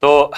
तो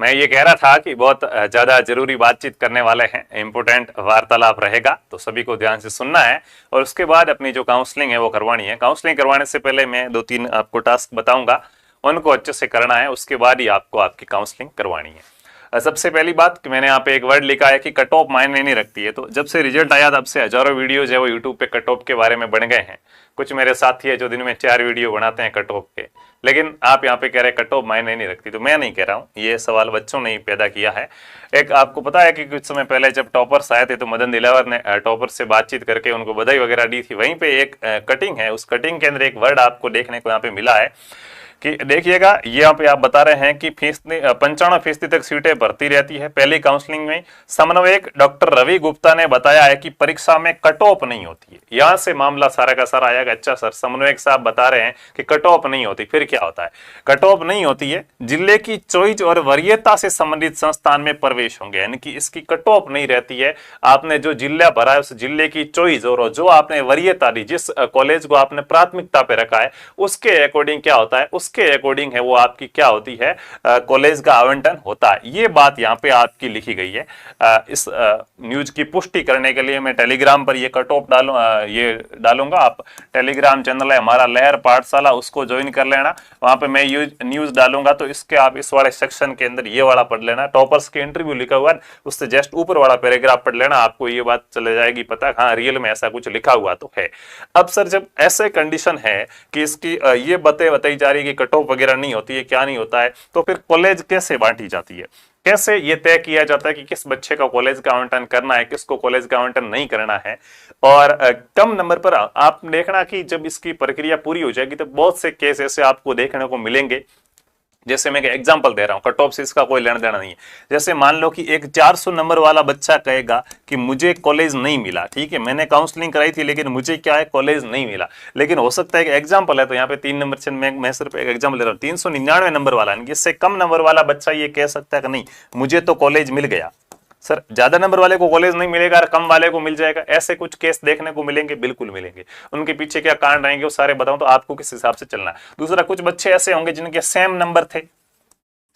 मैं ये कह रहा था कि बहुत ज़्यादा जरूरी बातचीट करने वाले हैं, इम्पोर्टेंट वार्तालाप रहेगा, तो सभी को ध्यान से सुनना है और उसके बाद अपनी जो काउंसलिंग है वो करवानी है। काउंसलिंग करवाने से पहले मैं 2-3 आपको टास्क बताऊंगा, उनको अच्छे से करना है, उसके बाद ही आपको आपकी काउंसलिंग करवानी है। सबसे पहली बात कि मैंने यहाँ पे एक वर्ड लिखा है कि कट ऑफ मायने नहीं रखती है। तो जब से रिजल्ट आया तब से हजारों वीडियोज है वो यूट्यूब पे कट ऑफ के बारे में बन गए हैं। कुछ मेरे साथी है जो दिन में 4 वीडियो बनाते हैं कट ऑफ के, लेकिन आप यहाँ पे कह रहे हैं कट ऑफ मायने नहीं रखती। तो मैं नहीं कह रहा हूँ, ये सवाल बच्चों ने ही पैदा किया है। एक आपको पता है कि कुछ समय पहले जब टॉपर्स आए थे तो मदन दिलावर ने टॉपर से बातचीत करके उनको बधाई वगैरह दी थी। वहीं पे एक कटिंग है, उस कटिंग के अंदर एक वर्ड आपको देखने को यहाँ पे मिला है कि देखिएगा, यहाँ पे आप बता रहे हैं कि 95% तक सीटें भर्ती रहती है पहली काउंसलिंग में। समन्वयक डॉक्टर रवि गुप्ता ने बताया है कि परीक्षा में कट ऑफ नहीं होती है। यहाँ से मामला सारा का सारा आएगा। अच्छा सर, समन्वयक साहब बता रहे हैं कि कट ऑफ नहीं होती, फिर क्या होता है? कट ऑफ नहीं होती है, जिले की चॉइस और वरीयता से संबंधित संस्थान में प्रवेश होंगे, यानी कि इसकी कट ऑफ नहीं रहती है। आपने जो जिला भरा है उस जिले की चॉइस और जो आपने वरीयता दी, जिस कॉलेज को आपने प्राथमिकता पे रखा है, उसके अकॉर्डिंग क्या होता है, उसके अकॉर्डिंग है वो आपकी क्या होती है, कॉलेज का आवंटन होता है। ये बात यहाँ पे आपकी लिखी गई है। इस न्यूज की पुष्टि करने के लिए मैं टेलीग्राम पर ये कट ऑफ ये डालूंगा। आप टेलीग्राम चैनल है हमारा लहर पाठशाला, उसको ज्वाइन कर लेना। वहां पे मैं न्यूज डालूंगा तो इसके आप इस वाले सेक्शन के अंदर ये वाला पढ़ लेना। टॉपर्स के इंटरव्यू लिखा हुआ है, उससे जस्ट ऊपर वाला पैराग्राफ पढ़ लेना, आपको ये बात चले जाएगी पता, हाँ रियल में ऐसा कुछ लिखा हुआ तो है। अब सर, जब ऐसे कंडीशन है कि इसकी ये बताई जा रही है कि कट ऑफ वगैरह नहीं होती है, क्या नहीं होता है, तो फिर कॉलेज कैसे बांटी जाती है? कैसे ये तय किया जाता है कि किस बच्चे का कॉलेज का आवंटन करना है, किसको कॉलेज का आवंटन नहीं करना है? और कम नंबर पर आप देखना कि जब इसकी प्रक्रिया पूरी हो जाएगी तो बहुत से केस ऐसे आपको देखने को मिलेंगे। जैसे मैं एग्जांपल दे रहा हूं, कट ऑफ से इसका कोई लेना देना नहीं है। जैसे मान लो कि एक 400 नंबर वाला बच्चा कहेगा कि मुझे कॉलेज नहीं मिला, ठीक है, मैंने काउंसलिंग कराई थी लेकिन मुझे क्या है, कॉलेज नहीं मिला। लेकिन हो सकता है कि एग्जांपल है, तो यहाँ पे 3 नंबर से मैं सिर्फ एक एग्जांपल ले रहा हूँ, 399 नंबर वाला, इससे कम नंबर वाला बच्चा ये कह सकता है कि नहीं मुझे तो कॉलेज मिल गया। सर, ज्यादा नंबर वाले को कॉलेज नहीं मिलेगा और कम वाले को मिल जाएगा, ऐसे कुछ केस देखने को मिलेंगे, बिल्कुल मिलेंगे। उनके पीछे क्या कारण रहेंगे वो सारे बताऊं तो आपको किस हिसाब से चलना है। दूसरा, कुछ बच्चे ऐसे होंगे जिनके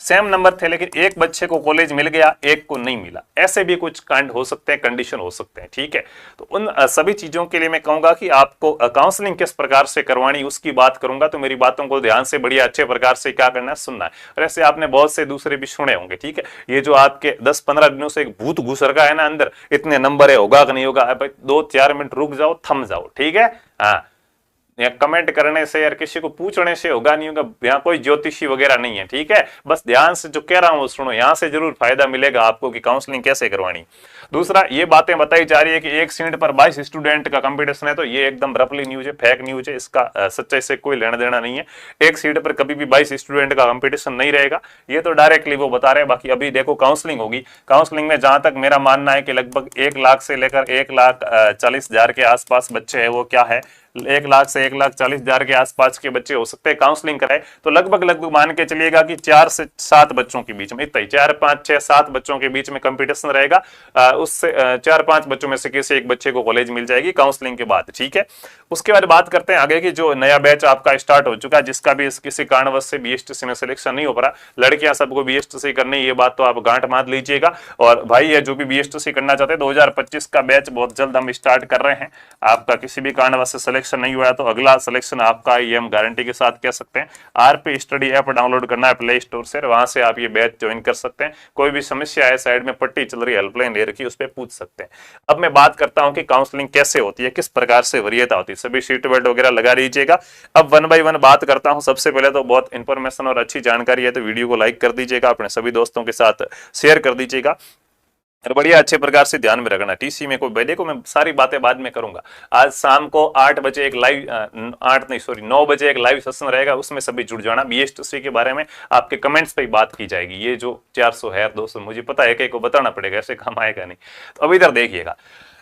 सेम नंबर थे लेकिन एक बच्चे को कॉलेज मिल गया, एक को नहीं मिला। ऐसे भी कुछ कांड हो सकते हैं, कंडीशन हो सकते हैं, ठीक है। तो उन सभी चीजों के लिए मैं कहूंगा कि आपको काउंसलिंग किस प्रकार से करवानी उसकी बात करूंगा, तो मेरी बातों को ध्यान से बढ़िया अच्छे प्रकार से क्या करना है, सुनना है। और ऐसे आपने बहुत से दूसरे भी सुने होंगे, ठीक है। ये जो आपके 10-15 दिनों से एक भूत घुस रखा है ना अंदर, इतने नंबर है, होगा कि नहीं होगा, 2-4 मिनट रुक जाओ, थम जाओ, ठीक है। हाँ, या कमेंट करने से यार किसी को पूछने से होगा नहीं होगा, यहाँ कोई ज्योतिषी वगैरह नहीं है, ठीक है। बस ध्यान से जो कह रहा हूं वो सुनो, यहाँ से जरूर फायदा मिलेगा आपको कि काउंसलिंग कैसे करवानी। दूसरा, ये बातें बताई जा रही है कि एक सीट पर 22 स्टूडेंट का कंपटीशन है, तो ये एकदम रफली न्यूज है, फेक न्यूज है, इसका सच्चाई से कोई लेना देना नहीं है। एक सीट पर कभी भी 22 स्टूडेंट का कंपटीशन नहीं रहेगा, ये तो डायरेक्टली वो बता रहे हैं। बाकी अभी देखो काउंसलिंग होगी, काउंसलिंग में जहां तक मेरा मानना है कि लगभग 1 लाख से लेकर 1,40,000 के आसपास बच्चे है, वो क्या है, 1 लाख से 1,40,000 के आसपास के बच्चे हो सकते हैं काउंसलिंग कराए। तो लगभग मान के चलिएगा कि 4 से 7 बच्चों के बीच में, इतना ही 4, 5, 6, 7 बच्चों के बीच में कंपटीशन रहेगा। उससे 4-5 बच्चों में से किसी एक बच्चे को कॉलेज मिल जाएगी काउंसलिंग के बाद, ठीक है। उसके बाद बात करते हैं आगे की, जो नया बैच आपका स्टार्ट हो चुका है, जिसका भी किसी कारणवश से बीएसटीसी में सिलेक्शन नहीं हो पा रहा। लड़कियां सबको बीएसटीसी करनी, ये बात तो आप गांठ मार लीजिएगा। और भाई है जो भी बीएसटीसी करना चाहते हैं, 2025 का बैच बहुत जल्द हम स्टार्ट कर रहे हैं। आपका किसी भी कारणवश से सिलेक्शन नहीं हुआ है तो अगला सिलेक्शन आपका, ये हम गारंटी के साथ कह सकते हैं। आरपी स्टडी ऐप डाउनलोड करना है प्ले स्टोर से, वहां से आप ये बैच ज्वाइन कर सकते हैं। कोई भी समस्या है, साइड में पट्टी चल रही है, हेल्पलाइन ले रखी, उस पर पूछ सकते हैं। अब मैं बात करता हूं कि काउंसलिंग कैसे होती है, किस प्रकार से वरीयता होती है, सभी सीट बेल्ट वगैरह लगा लीजिएगा। अब 1 बाय 1 बात करता हूं। सबसे पहले तो बहुत इंफॉर्मेशन और अच्छी जानकारी है तो वीडियो को लाइक कर दीजिएगा, अपने सभी दोस्तों के साथ शेयर कर दीजिएगा और बढ़िया अच्छे प्रकार से ध्यान में रखना। टीसी में कोई बैठे को मैं सारी बातें बाद में करूंगा। आज शाम को 8 बजे एक लाइव 9 बजे एक लाइव सेशन रहेगा, उसमें सभी जुड़ जाना। बीएसटीसी के बारे में आपके कमेंट्स पे बात की जाएगी। ये जो 400 है 200, मुझे पता है कि को बताना पड़ेगा, ऐसे काम आएगा नहीं। तो अब इधर देखिएगा,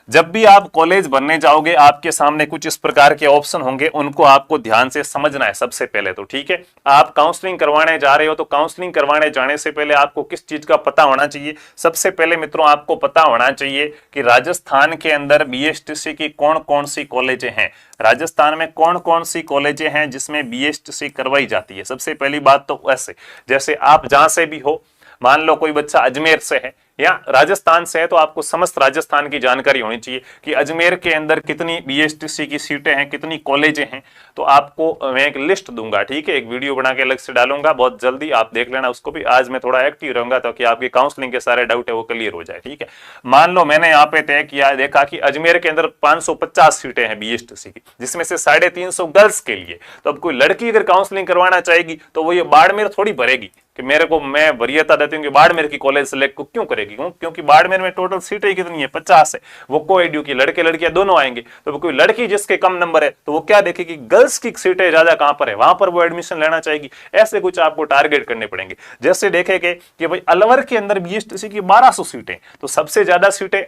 जब भी आप कॉलेज बनने जाओगे आपके सामने कुछ इस प्रकार के ऑप्शन होंगे, उनको आपको ध्यान से समझना है सबसे पहले तो, ठीक है। आप काउंसलिंग करवाने जा रहे हो तो काउंसलिंग करवाने जाने से पहले आपको किस चीज का पता होना चाहिए? सबसे पहले मित्रों आपको पता होना चाहिए कि राजस्थान के अंदर बीएसटीसी की कौन कौन सी कॉलेजें हैं, राजस्थान में कौन कौन सी कॉलेजें हैं जिसमें बीएसटीसी करवाई जाती है। सबसे पहली बात तो ऐसे, जैसे आप जहां से भी हो, मान लो कोई बच्चा अजमेर से है या राजस्थान से है, तो आपको समस्त राजस्थान की जानकारी होनी चाहिए कि अजमेर के अंदर कितनी बीएसटीसी की सीटें हैं, कितनी कॉलेजें हैं। तो आपको मैं एक लिस्ट दूंगा, ठीक है, एक वीडियो बना के अलग से डालूंगा बहुत जल्दी, आप देख लेना उसको भी। आज मैं थोड़ा एक्टिव रहूंगा ताकि आपके काउंसलिंग के सारे डाउट है वो क्लियर हो जाए, ठीक है। मान लो मैंने यहाँ पे तय किया, देखा कि अजमेर के अंदर 550 सीटें हैं बीएसटीसी की, जिसमें से 350 गर्ल्स के लिए। तो अब कोई लड़की अगर काउंसलिंग करवाना चाहेगी तो वो ये बाड़मेर थोड़ी भरेगी कि मेरे को, मैं वरीयता देती हूँ कि बाड़मेर की कॉलेज सेलेक्ट को क्यों करेगी, क्योंकि बाड़मेर में टोटल सीटें कितनी है, 50 है। वो को-एडू की लड़के लड़कियां दोनों आएंगे, तो कोई लड़की जिसके कम नंबर है तो वो क्या देखेगी, गर्ल्स की सीटें ज्यादा कहां पर है, वहां पर वो एडमिशन लेना चाहेगी। ऐसे कुछ आपको टारगेट करने पड़ेंगे। जैसे देखेंगे कि भाई अलवर के अंदर बीएसटीसी की 1200 सीटें, तो सबसे ज्यादा सीटें,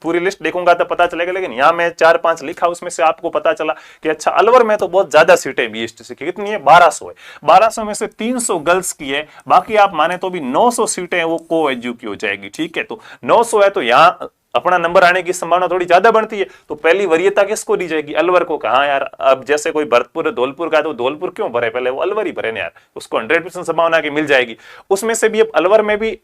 पूरी लिस्ट देखूंगा तो पता चलेगा, लेकिन यहां मैं 4-5 लिखा, उसमें से आपको पता चला कि अच्छा अलवर में तो बहुत ज्यादा सीटें बीएसटीसी की, कितनी है, 1200 है। 1200 में से 300 गर्ल्स की है, बाकी आप माने तो भी 900 सीटें वो को-एडू की हो जाएगी, ठीक है। तो 900 है तो यहां अपना नंबर आने की संभावना थोड़ी ज्यादा बनती है, तो पहली वरीयता किसको दी जाएगी, अलवर को। कहा यार, अब जैसे कोई भरतपुर धौलपुर का, तो धौलपुर क्यों भरे, पहले वो अलवर ही भरे ना यार, उसको 100% संभावना की मिल जाएगी। उसमें से भी अब अलवर में भी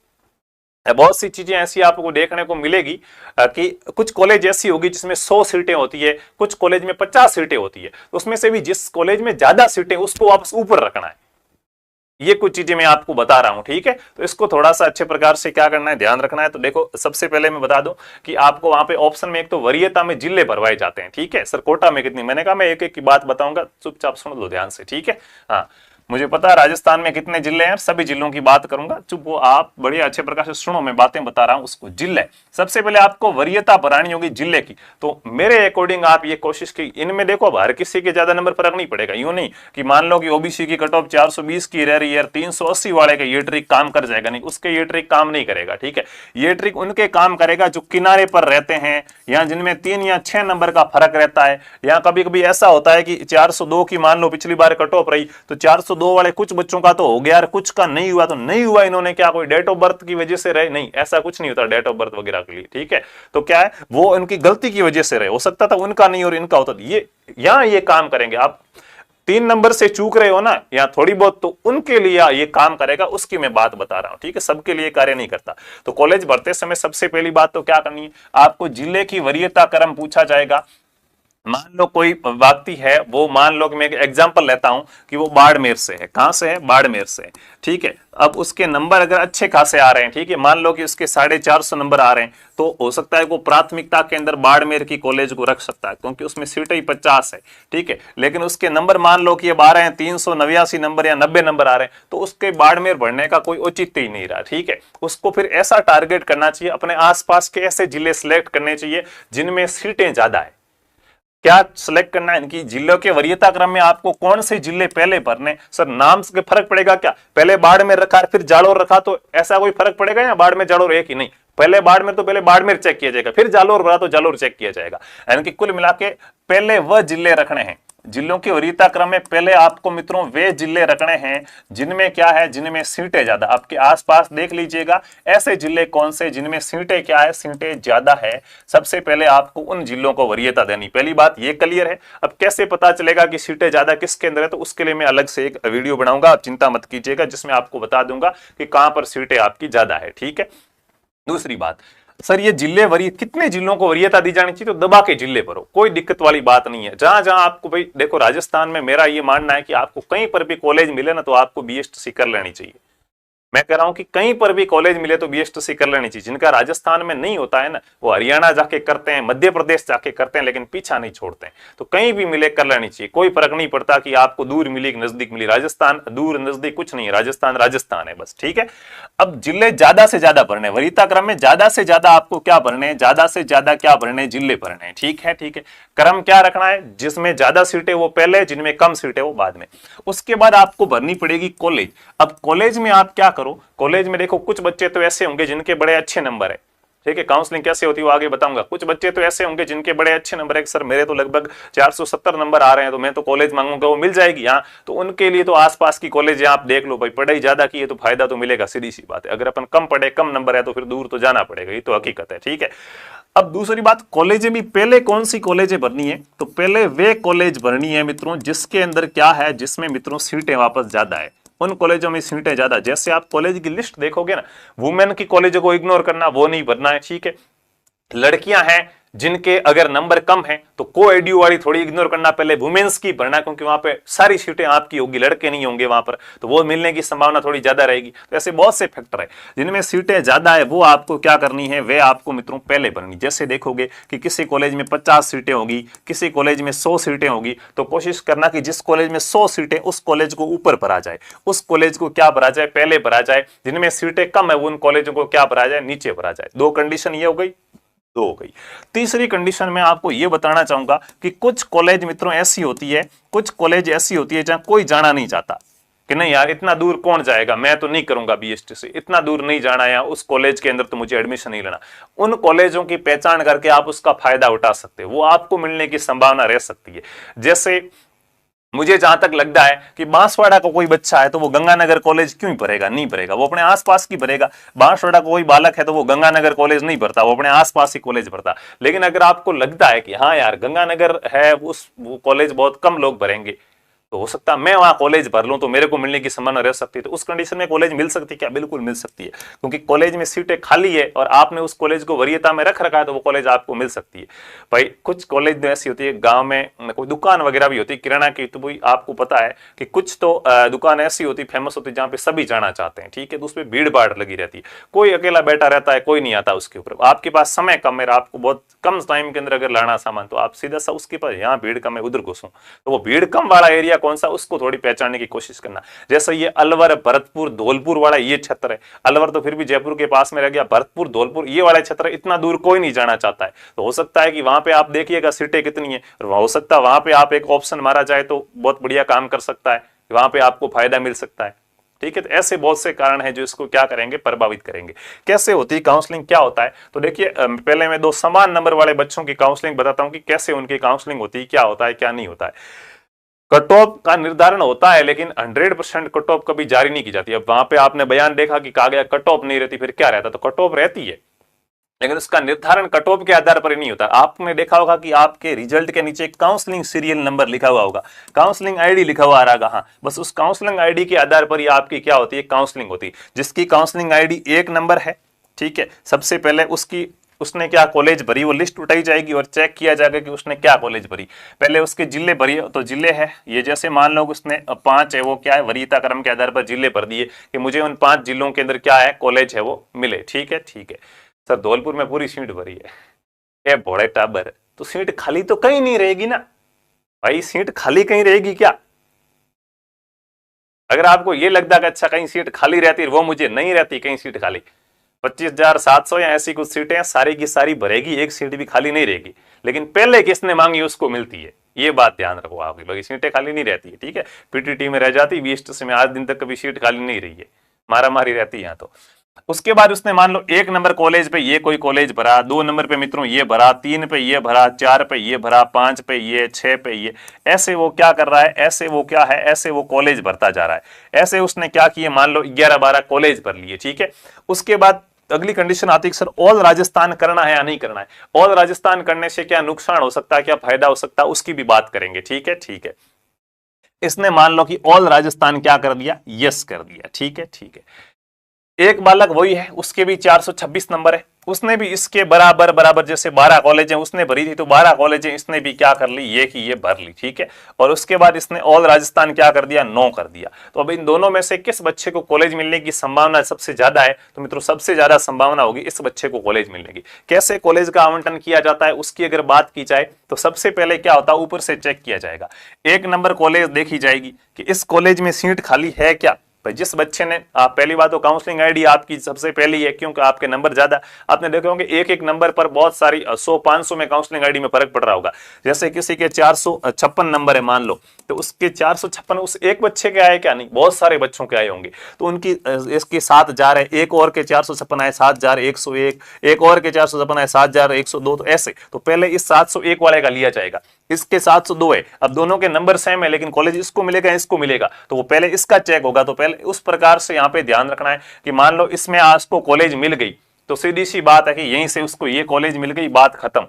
बहुत सी चीजें ऐसी आपको देखने को मिलेगी कि कुछ कॉलेज ऐसी होगी जिसमें 100 सीटें होती है, कुछ कॉलेज में 50 सीटें होती है। तो उसमें से भी जिस कॉलेज में ज्यादा सीटें उसको वापस ऊपर रखना है। ये कुछ चीजें मैं आपको बता रहा हूं, ठीक है। तो इसको थोड़ा सा अच्छे प्रकार से क्या करना है, ध्यान रखना है। तो देखो, सबसे पहले मैं बता दूं कि आपको वहां पे ऑप्शन में एक तो वरीयता में जिले भरवाए जाते हैं, ठीक है। सर कोटा में कितनी, मैंने कहा मैं एक एक की बात बताऊंगा, चुपचाप सुन लो ध्यान से, ठीक है। हाँ, मुझे पता है राजस्थान में कितने जिले हैं, सभी जिलों की बात करूंगा, चुप वो आप बड़े अच्छे प्रकार से सुनो, मैं बातें बता रहा हूं उसको। जिले, सबसे पहले आपको वरीयता भरानी होगी जिले की। तो मेरे अकॉर्डिंग आप ये कोशिश की, इनमें देखो हर किसी के ज्यादा नंबर फर्क नहीं पड़ेगा, यूं नहीं कि मान लो कि ओबीसी की कट ऑफ 420 की रह रही है, 380 वाले का ये ट्रिक काम कर जाएगा, नहीं, उसके ये ट्रिक काम नहीं करेगा, ठीक है। ये ट्रिक उनके काम करेगा जो किनारे पर रहते हैं, या जिनमें 3 या 6 नंबर का फर्क रहता है। या कभी कभी ऐसा होता है कि 402 की मान लो पिछली बार कट ऑफ रही, तो 402 वाले कुछ बच्चों का तो हो गया, कुछ का नहीं हुआ, तो नहीं हुआ इन्होंने क्या कोई डेट ऑफ बर्थ की वजह से रहे, नहीं, ऐसा कुछ नहीं होता डेट ऑफ बर्थ वगैरह के लिए, ठीक है। तो क्या है, वो उनकी गलती की वजह से रहे, हो सकता था उनका नहीं और इनका होता। ये यहां ये काम करेंगे। आप 3 नंबर से चूक रहे हो ना, या थोड़ी बहुत, तो उनके लिए ये काम करेगा, उसकी मैं बात बता रहा हूं, ठीक है। सबके लिए कार्य नहीं करता। तो कॉलेज भरते समय सबसे पहली बात तो क्या करनी है, आपको जिले की वरीयता क्रम पूछा जाएगा। मान लो कोई व्यक्ति है, वो मान लो कि मैं एक एग्जांपल लेता हूं कि वो बाड़मेर से है, कहां से है, बाड़मेर से है, ठीक है। अब उसके नंबर अगर अच्छे खासे आ रहे हैं, ठीक है, मान लो कि उसके 450 नंबर आ रहे हैं, तो हो सकता है वो प्राथमिकता के अंदर बाड़मेर की कॉलेज को रख सकता है, क्योंकि उसमें सीटें ही 50 है, ठीक है। लेकिन उसके नंबर मान लो कि अब आ रहे हैं 389 नंबर या 90 नंबर आ रहे हैं, तो उसके बाड़मेर बढ़ने का कोई औचित्य ही नहीं रहा, ठीक है। उसको फिर ऐसा टारगेट करना चाहिए, अपने आसपास के ऐसे जिले सिलेक्ट करने चाहिए जिनमें सीटें ज्यादा है। क्या सिलेक्ट करना है, इनकी जिलों के वरीयता क्रम में आपको कौन से जिले पहले भरने। सर नाम से फर्क पड़ेगा क्या, पहले बाड़मेर रखा फिर जालोर रखा, तो ऐसा कोई फर्क पड़ेगा, या बाड़मेर जालोर एक ही, नहीं, पहले बाड़मेर तो पहले बाड़मेर चेक किया जाएगा, फिर जालोर भरा तो जालोर चेक किया जाएगा। यानी कि कुल मिला के पहले वह जिले रखने हैं, जिलों के वरीयता क्रम में पहले आपको मित्रों वे जिले रखने हैं जिनमें क्या है, जिनमें सीटें ज्यादा। आपके आसपास देख लीजिएगा ऐसे जिले कौन से जिनमें सीटें क्या है, सीटें ज्यादा है। सबसे पहले आपको उन जिलों को वरीयता देनी, पहली बात ये क्लियर है। अब कैसे पता चलेगा कि सीटें ज्यादा किसके अंदर है, तो उसके लिए मैं अलग से एक वीडियो बनाऊंगा, आप चिंता मत कीजिएगा, जिसमें आपको बता दूंगा कि कहां पर सीटें आपकी ज्यादा है, ठीक है। दूसरी बात, सर ये जिले वरीय, कितने जिलों को वरीयता दी जानी चाहिए, तो दबा के जिले भरो, कोई दिक्कत वाली बात नहीं है। जहां जहां आपको, भाई देखो राजस्थान में मेरा ये मानना है कि आपको कहीं पर भी कॉलेज मिले ना, तो आपको बीएसटीसी कर लेनी चाहिए। मैं कह रहा हूं कि कहीं पर भी कॉलेज मिले तो बीएसटीसी कर लेनी चाहिए। जिनका राजस्थान में नहीं होता है ना, वो हरियाणा जाके करते हैं, मध्य प्रदेश जाके करते हैं, लेकिन पीछा नहीं छोड़ते हैं। तो कहीं भी मिले कर लेनी चाहिए, कोई फर्क नहीं पड़ता कि आपको दूर मिली कि नजदीक मिली। राजस्थान दूर नजदीक कुछ नहीं है, राजस्थान राजस्थान है बस, ठीक है। अब जिले ज्यादा से ज्यादा भरने, वरीयता क्रम में ज्यादा से ज्यादा आपको क्या भरने, ज्यादा से ज्यादा क्या भरने, जिले भरने, ठीक है, ठीक है। क्रम क्या रखना है, जिसमें ज्यादा सीटें वो पहले, जिनमें कम सीटें वो बाद में। उसके बाद आपको भरनी पड़ेगी कॉलेज। अब कॉलेज में आप क्या करो, कॉलेज में देखो कुछ बच्चे तो ऐसे होंगे जिनके बड़े अच्छे नंबर है, ठीक है। काउंसलिंग कैसे होती है वो आगे बताऊंगा। कुछ बच्चे तो ऐसे होंगे जिनके बड़े अच्छे नंबर है, सर मेरे तो लगभग 470 नंबर आ रहे हैं तो मैं तो कॉलेज मांगूंगा, वो मिल जाएगी। हाँ, तो उनके लिए तो आसपास की कॉलेज आप देख लो भाई, पढ़ाई ज्यादा की है तो फायदा तो मिलेगा, सीधी सी बात है। अगर अपन कम पढ़े, कम नंबर है तो फिर दूर तो जाना पड़ेगा, ये तो हकीकत है। ठीक है, अब दूसरी बात, कॉलेजें भी पहले कौन सी कॉलेजें भरनी है, तो पहले वे कॉलेज भरनी है मित्रों जिसके अंदर क्या है, जिसमें मित्रों सीटें वापस ज्यादा है, उन कॉलेजों में सीटें ज्यादा। जैसे आप कॉलेज की लिस्ट देखोगे ना, वुमेन की कॉलेजों को इग्नोर करना, वो नहीं भरना है। ठीक है, लड़कियां हैं जिनके अगर नंबर कम है तो को एड्यू वाली थोड़ी इग्नोर करना, पहले वुमेन्स की भरना, क्योंकि वहां पे सारी सीटें आपकी होगी, लड़के नहीं होंगे वहां पर, तो वो मिलने की संभावना थोड़ी ज्यादा रहेगी। तो ऐसे बहुत से फैक्टर है जिनमें सीटें ज्यादा है, वो आपको क्या करनी है, वे आपको मित्रों पहले भरनी। जैसे देखोगे कि किसी कॉलेज में 50 सीटें होगी, किसी कॉलेज में 100 सीटें होगी, तो कोशिश करना कि जिस कॉलेज में 100 सीटें, उस कॉलेज को ऊपर भरा जाए, उस कॉलेज को क्या भरा जाए, पहले भरा जाए। जिनमें सीटें कम है उन कॉलेजों को क्या भरा जाए, नीचे भरा जाए। दो कंडीशन ये हो गई, दो हो गई। तीसरी कंडीशन में आपको यह बताना चाहूंगा कि कुछ कॉलेज मित्रों ऐसी होती है, कुछ कॉलेज ऐसी होती है जहां कोई जाना नहीं चाहता कि नहीं यार इतना दूर कौन जाएगा, मैं तो नहीं करूंगा बीएसटी से, इतना दूर नहीं जाना, या उस कॉलेज के अंदर तो मुझे एडमिशन नहीं लेना। उन कॉलेजों की पहचान करके आप उसका फायदा उठा सकते हो, वो आपको मिलने की संभावना रह सकती है। जैसे मुझे जहां तक लगता है कि बांसवाड़ा का कोई बच्चा है तो वो गंगानगर कॉलेज क्यों भरेगा, नहीं भरेगा, वो अपने आसपास की भरेगा। बांसवाड़ा का कोई बालक है तो वो गंगानगर कॉलेज नहीं भरता, वो अपने आसपास ही कॉलेज भरता। लेकिन अगर आपको लगता है कि हाँ यार गंगानगर है, उस वो कॉलेज बहुत कम लोग भरेंगे, तो हो सकता है मैं वहां कॉलेज भर लूं तो मेरे को मिलने की संभावना रह सकती है। तो उस कंडीशन में कॉलेज मिल सकती है क्या, बिल्कुल मिल सकती है, क्योंकि कॉलेज में सीटें खाली है और आपने उस कॉलेज को वरीयता में रख रखा है, तो वो कॉलेज आपको मिल सकती है। भाई कुछ कॉलेज ऐसी होती है, गांव में कोई दुकान वगैरह भी होती है किराना की, तो भाई आपको पता है कि कुछ तो दुकान ऐसी होती फेमस होती जहां पे सभी जाना चाहते हैं। ठीक है, तो उसमें भीड़ भाड़ लगी रहती है, कोई अकेला बैठा रहता है, कोई नहीं आता उसके ऊपर। आपके पास समय कम है, आपको बहुत कम टाइम के अंदर अगर लाना सामान, तो आप सीधा सा उसके पास, यहाँ भीड़ कम है उधर घुसूं, तो वो भीड़ कम वाला एरिया कौन सा, उसको थोड़ी पहचानने की कोशिश करना। जैसे ये अलवर, भरतपुर, धौलपुर वाला ये क्षेत्र है, अलवर तो फिर भी जयपुर के पास में रह गया, भरतपुर, धौलपुर ये वाला क्षेत्र इतना दूर कोई नहीं जाना चाहता है। तो हो सकता है कि वहां पे आप देखिएगा सीटें कितनी है, और हो सकता है वहां पे आप एक ऑप्शन मारा जाए तो बहुत बढ़िया काम कर सकता है, वहां पे आपको फायदा मिल सकता है। ठीक है, तो ऐसे बहुत से कारण हैं जो इसको क्या करेंगे, प्रभावित करेंगे। कैसे होती है काउंसलिंग, क्या होता है, तो देखिए पहले मैं दो समान नंबर वाले बच्चों की काउंसलिंग बताता हूं कि कैसे उनकी काउंसलिंग होती है, क्या होता है क्या नहीं होता है। कट ऑफ का निर्धारण होता है, लेकिन 100% कट ऑफ कभी जारी नहीं की जाती। अब वहां पे आपने बयान देखा कि कहा गया कट ऑफ नहीं रहती, फिर क्या रहता, तो कट ऑफ रहती है, लेकिन उसका निर्धारण कट ऑफ के आधार पर ही नहीं होता। आपने देखा होगा कि आपके रिजल्ट के नीचे काउंसलिंग सीरियल नंबर लिखा हुआ होगा, काउंसलिंग आईडी लिखा हुआ आ रहा, हाँ, बस उस काउंसलिंग आईडी के आधार पर ही आपकी क्या होती है, काउंसलिंग होती है। जिसकी काउंसलिंग आईडी 1 नंबर है, ठीक है, सबसे पहले उसने क्या कॉलेज भरी, वो लिस्ट उठाई जाएगी और चेक किया जाएगा कि उसने क्या कॉलेज भरी। पहले उसके जिले भरी, तो जिले है ये, जैसे मान लो उसने 5 है, वो क्या है, वरीयता क्रम के आधार पर जिले भर दिए कि मुझे उन 5 जिलों के अंदर क्या है, कॉलेज है वो मिले। ठीक है, ठीक है सर, धौलपुर में पूरी सीट भरी है, ये बड़े टाबर, तो सीट खाली तो कहीं नहीं रहेगी ना भाई, सीट खाली कहीं रहेगी क्या। अगर आपको ये लगता है कि अच्छा कहीं सीट खाली रहती है, वो मुझे नहीं रहती कहीं सीट खाली, 25,700 या ऐसी कुछ सीटें सारी की सारी भरेगी, एक सीट भी खाली नहीं रहेगी, लेकिन पहले किसने मांगी उसको मिलती है, ये बात ध्यान रखो आप, बाकी सीटें खाली नहीं रहती है। ठीक है, पीटीटी में रह जाती, बीएसटी में आज दिन तक कभी सीट खाली नहीं रही है, मारा मारी रहती है यहाँ। तो उसके बाद उसने मान लो 1 नंबर कॉलेज पे ये कोई कॉलेज भरा, 2 नंबर पे मित्रों ये भरा, 3 पे ये भरा, 4 पे ये भरा, 5 पे ये, 6 पे ये, ऐसे वो क्या कर रहा है, ऐसे वो क्या है, ऐसे वो कॉलेज भरता जा रहा है। ऐसे उसने क्या किए, मान लो 11-12 कॉलेज भर लिए। ठीक है, उसके बाद अगली कंडीशन आती है सर ऑल राजस्थान करना है या नहीं करना है। ऑल राजस्थान करने से क्या नुकसान हो सकता है, क्या फायदा हो सकता है, उसकी भी बात करेंगे। ठीक है, ठीक है, इसने मान लो कि ऑल राजस्थान क्या कर दिया, यस कर दिया। ठीक है, ठीक है, एक बालक वही है, उसके भी 426 नंबर है, उसने भी इसके बराबर बराबर जैसे 12 कॉलेजें उसने भरी थी, तो 12 कॉलेजें इसने भी क्या कर ली, ये कि ये भर ली। ठीक है, और उसके बाद इसने ऑल राजस्थान क्या कर दिया, नो कर दिया। तो अब इन दोनों में से किस बच्चे को कॉलेज मिलने की संभावना सबसे ज्यादा है, तो मित्रों सबसे ज्यादा संभावना होगी इस बच्चे को कॉलेज मिलने की। कैसे कॉलेज का आवंटन किया जाता है उसकी अगर बात की जाए, तो सबसे पहले क्या होता है, ऊपर से चेक किया जाएगा, 1 नंबर कॉलेज देखी जाएगी कि इस कॉलेज में सीट खाली है क्या, भाई जिस बच्चे ने, आप पहली बात तो काउंसलिंग आईडी आपकी सबसे पहली है, क्योंकि आपके नंबर ज्यादा, आपने देखे होंगे एक एक नंबर पर बहुत सारी 100-500 में काउंसलिंग आईडी में फर्क पड़ रहा होगा। जैसे किसी के 456 नंबर है मान लो, तो उसके 456 उस एक बच्चे के आए क्या, नहीं बहुत सारे बच्चों के आए होंगे, तो उनकी इसके 7 जा रहे, एक और के 456 आए 7 जा रहे 101, एक और के 456 आए 7 जा रहे 102, तो ऐसे तो पहले इस 701 वाले का लिया जाएगा, इसके 702 है, अब दोनों के नंबर सेम है लेकिन कॉलेज इसको मिलेगा इसको मिलेगा, तो वो पहले इसका चेक होगा। तो पहले उस प्रकार से यहाँ पे ध्यान रखना है कि मान लो इसमें आज को कॉलेज मिल गई, तो सीधी सी बात है कि यहीं से उसको ये कॉलेज मिल गई, बात खत्म।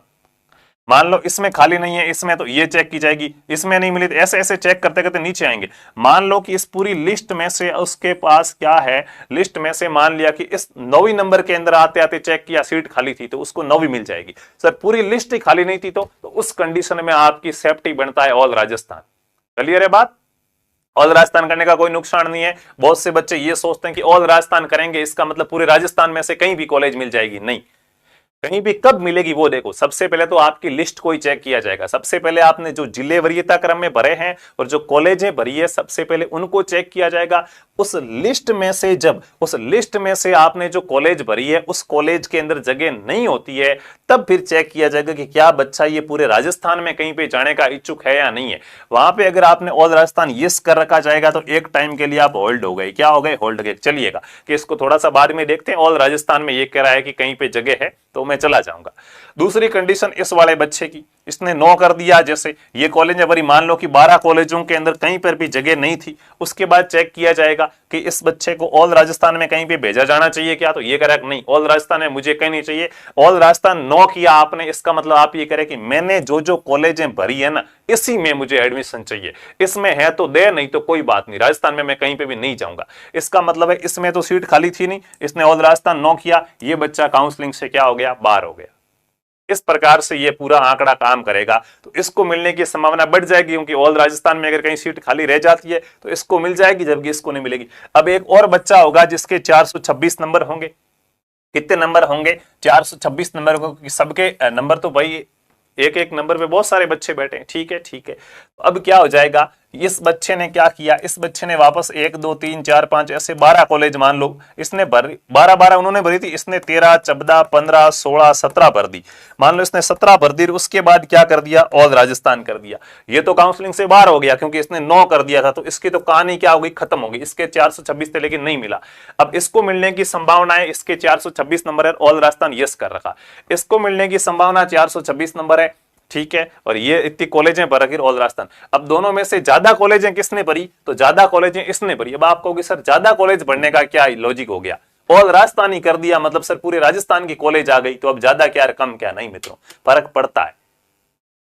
मान लो इसमें खाली नहीं है, इसमें तो ये चेक की जाएगी, इसमें नहीं मिली तो ऐसे ऐसे चेक करते करते नीचे आएंगे। मान लो कि इस पूरी लिस्ट में से उसके पास क्या है, लिस्ट में से मान लिया कि इस 9वीं नंबर के अंदर आते आते चेक किया सीट खाली थी, तो उसको 9वीं मिल जाएगी। सर पूरी लिस्ट ही खाली नहीं थी तो उस कंडीशन में आपकी सेफ्टी बनता है ऑल राजस्थान। क्लियर है बात? ऑल राजस्थान करने का कोई नुकसान नहीं है। बहुत से बच्चे ये सोचते हैं कि ऑल राजस्थान करेंगे इसका मतलब पूरे राजस्थान में से कहीं भी कॉलेज मिल जाएगी, नहीं, कहीं भी कब मिलेगी वो देखो। सबसे पहले तो आपकी लिस्ट को ही चेक किया जाएगा। सबसे पहले आपने जो जिले वरीयता क्रम में भरे हैं और जो कॉलेजें भरी है सबसे पहले उनको चेक किया जाएगा। उस लिस्ट में से जब उस लिस्ट में से आपने जो कॉलेज भरी है उस कॉलेज के अंदर जगह नहीं होती है तब फिर चेक किया जाएगा कि क्या बच्चा ये पूरे राजस्थान में कहीं पे जाने का इच्छुक है या नहीं है। वहां पे अगर आपने ऑल राजस्थान यस कर रखा जाएगा तो एक टाइम के लिए आप होल्ड हो गए। क्या हो गए? होल्ड गए। चलिएगा कि इसको थोड़ा सा बाद में देखते हैं। ऑल राजस्थान में ये कह रहा है कि कहीं पे जगह है तो मैं चला जाऊंगा। दूसरी कंडीशन इस वाले बच्चे की, इसने 9 कर दिया, जैसे ये कॉलेज है भरी, मान लो कि 12 कॉलेजों के अंदर कहीं पर भी जगह नहीं थी, उसके बाद चेक किया जाएगा कि इस बच्चे को ऑल राजस्थान में कहीं पे भेजा जाना चाहिए क्या, तो ये कह रहा है नहीं ऑल राजस्थान में मुझे कहीं नहीं चाहिए। ऑल राजस्थान 9 किया आपने, इसका मतलब आप ये कह रहे कि मैंने जो जो कॉलेजें भरी है ना इसी में मुझे एडमिशन चाहिए, इसमें है तो दे, नहीं तो कोई बात नहीं, राजस्थान में मैं कहीं पे भी नहीं जाऊंगा। इसका मतलब है इसमें तो सीट खाली थी नहीं, इसने ऑल राजस्थान 9 किया, ये बच्चा काउंसलिंग से क्या हो गया? बाहर हो गया। इस प्रकार से ये पूरा आंकड़ा काम करेगा तो इसको मिलने की संभावना बढ़ जाएगी, क्योंकि ऑल राजस्थान में अगर कहीं सीट खाली रह जाती है तो इसको मिल जाएगी जबकि इसको नहीं मिलेगी। अब एक और बच्चा होगा जिसके 426 नंबर होंगे। कितने नंबर होंगे? 426 नंबर को, सबके नंबर तो भाई एक एक नंबर पे बहुत सारे बच्चे बैठे हैं, ठीक है ठीक है। तो अब क्या हो जाएगा, इस बच्चे ने क्या किया, इस बच्चे ने वापस 1 2 3 4 5 ऐसे 12 कॉलेज मान लो इसने भरी, 12 उन्होंने भरी थी, इसने 13 14 15 16 17 भर दी। मान लो इसने 17 भर दी, उसके बाद क्या कर दिया? ऑल राजस्थान कर दिया। ये तो काउंसलिंग से बाहर हो गया क्योंकि इसने 9 कर दिया था, तो इसकी तो कहानी क्या होगी? खत्म होगी। इसके 426 थे लेकिन नहीं मिला। अब इसको मिलने की संभावना है, इसके 426 नंबर है, ऑल राजस्थान यस कर रखा, इसको मिलने की संभावना 426 नंबर है, ठीक है, और ये इतनी कॉलेजें भर रखी ऑल राजस्थान। अब दोनों में से ज्यादा कॉलेजें किसने भरी? तो ज्यादा कॉलेजें इसने भरी। अब आप कहोगे सर ज्यादा कॉलेज भरने का क्या लॉजिक हो गया? ऑल राजस्थान ही कर दिया मतलब सर पूरे राजस्थान की कॉलेज आ गई, तो अब ज्यादा क्या कम क्या? नहीं मित्रों, फर्क पड़ता है।